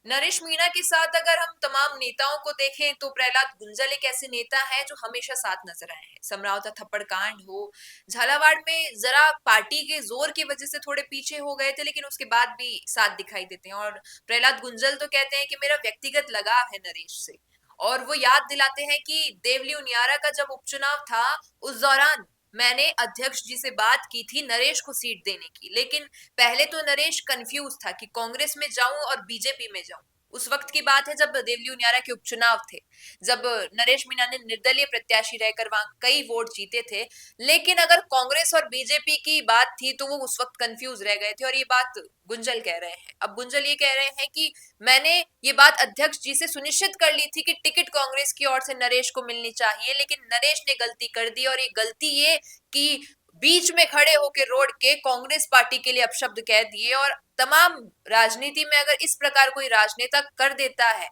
नरेश मीणा के साथ अगर हम तमाम नेताओं को देखें तो प्रहलाद गुंजल एक ऐसे नेता हैं जो हमेशा साथ नजर आए हैं। समरावता थप्पड़ कांड हो, झालावाड़ में जरा पार्टी के जोर की वजह से थोड़े पीछे हो गए थे, लेकिन उसके बाद भी साथ दिखाई देते हैं। और प्रहलाद गुंजल तो कहते हैं कि मेरा व्यक्तिगत लगाव है नरेश से, और वो याद दिलाते हैं कि देवली उनियारा का जब उपचुनाव था उस दौरान मैंने अध्यक्ष जी से बात की थी नरेश को सीट देने की, लेकिन पहले तो नरेश कंफ्यूज था कि कांग्रेस में जाऊं और बीजेपी में जाऊं। उस वक्त की बात है जब देवली उनियारा के उपचुनाव थे, जब नरेश मीणा ने निर्दलीय प्रत्याशी रहकर वहां कई वोट जीते थे। लेकिन अगर कांग्रेस और बीजेपी की बात थी तो वो उस वक्त कंफ्यूज रह गए थे, और ये बात गुंजल कह रहे हैं। अब गुंजल ये कह रहे हैं कि मैंने ये बात अध्यक्ष जी से सुनिश्चित कर ली थी कि टिकट कांग्रेस की ओर से नरेश को मिलनी चाहिए, लेकिन नरेश ने गलती कर दी, और ये गलती ये कि बीच में खड़े होकर रोड के कांग्रेस पार्टी के लिए अपशब्द कह दिए। और तमाम राजनीति में अगर इस प्रकार कोई राजनेता कर देता है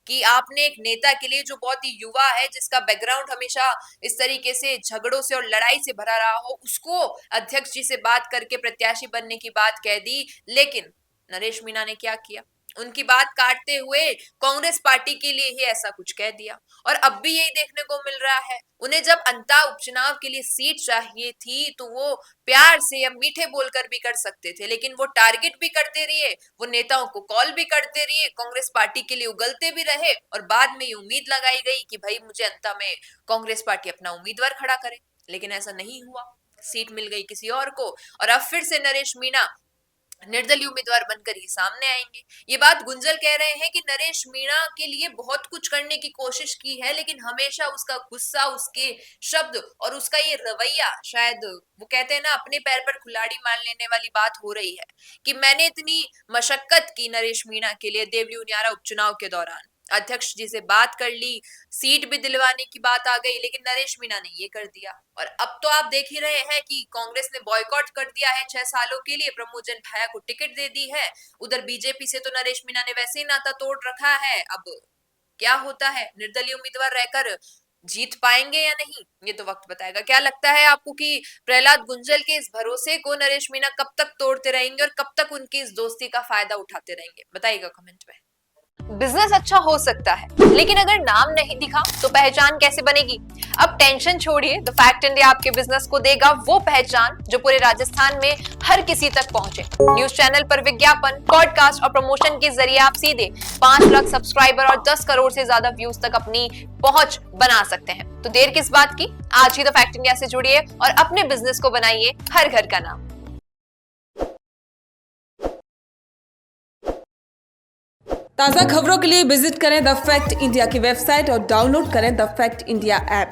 कि आपने एक नेता के लिए जो बहुत ही युवा है, जिसका बैकग्राउंड हमेशा इस तरीके से झगड़ों से और लड़ाई से भरा रहा हो, उसको अध्यक्ष जी से बात करके प्रत्याशी बनने की बात कह दी। लेकिन नरेश मीणा ने क्या किया, उनकी बात काटते हुए कांग्रेस पार्टी के लिए ही ऐसा कुछ कह दिया। और अब भी यही देखने को मिल रहा है। उन्हें जब अंता उपचुनाव के लिए सीट चाहिए थी तो वो प्यार से या मीठे बोलकर भी कर सकते थे, लेकिन वो टारगेट भी करते रहे, वो नेताओं को कॉल भी करते रहे, कांग्रेस पार्टी के लिए उगलते भी रहे, और बाद में ये उम्मीद लगाई गई कि भाई मुझे अंता में कांग्रेस पार्टी अपना उम्मीदवार खड़ा करे। लेकिन ऐसा नहीं हुआ, सीट मिल गई किसी और को, और अब फिर से नरेश मीणा निर्दलीय उम्मीदवार बनकर ही सामने आएंगे। ये बात गुंजल कह रहे हैं कि नरेश मीणा के लिए बहुत कुछ करने की कोशिश की है, लेकिन हमेशा उसका गुस्सा, उसके शब्द और उसका ये रवैया, शायद वो कहते हैं ना अपने पैर पर कुल्हाड़ी मार लेने वाली बात हो रही है कि मैंने इतनी मशक्कत की नरेश मीणा के लिए देवली उनियारा उपचुनाव के दौरान, अध्यक्ष जी से बात कर ली, सीट भी दिलवाने की बात आ गई, लेकिन नरेश मीणा ने ये कर दिया। और अब तो आप देख ही रहे हैं कि कांग्रेस ने बॉयकॉट कर दिया है 6 सालों के लिए, प्रमोद भाया को टिकट दे दी है। उधर बीजेपी से तो नरेश मीणा ने वैसे ही नाता तोड़ रखा है। अब क्या होता है, निर्दलीय उम्मीदवार रहकर जीत पाएंगे या नहीं, ये तो वक्त बताएगा। क्या लगता है आपको कि प्रहलाद गुंजल के इस भरोसे को नरेश मीणा कब तक तोड़ते रहेंगे और कब तक उनकी इस दोस्ती का फायदा उठाते रहेंगे, बताइएगा कमेंट में। बिजनेस अच्छा हो सकता है, लेकिन अगर नाम नहीं दिखा तो पहचान कैसे बनेगी। अब टेंशन छोड़िए, द फैक्ट इंडिया आपके बिजनेस को देगा वो पहचान जो पूरे राजस्थान में हर किसी तक पहुंचे। न्यूज चैनल पर विज्ञापन, पॉडकास्ट और प्रमोशन के जरिए आप सीधे 5 लाख सब्सक्राइबर और 10 करोड़ से ज्यादा व्यूज तक अपनी पहुंच बना सकते हैं। तो देर किस बात की, आज ही द फैक्ट इंडिया से जुड़िए और अपने बिजनेस को बनाइए हर घर का नाम। ताज़ा खबरों के लिए विजिट करें द फैक्ट इंडिया की वेबसाइट और डाउनलोड करें द फैक्ट इंडिया ऐप।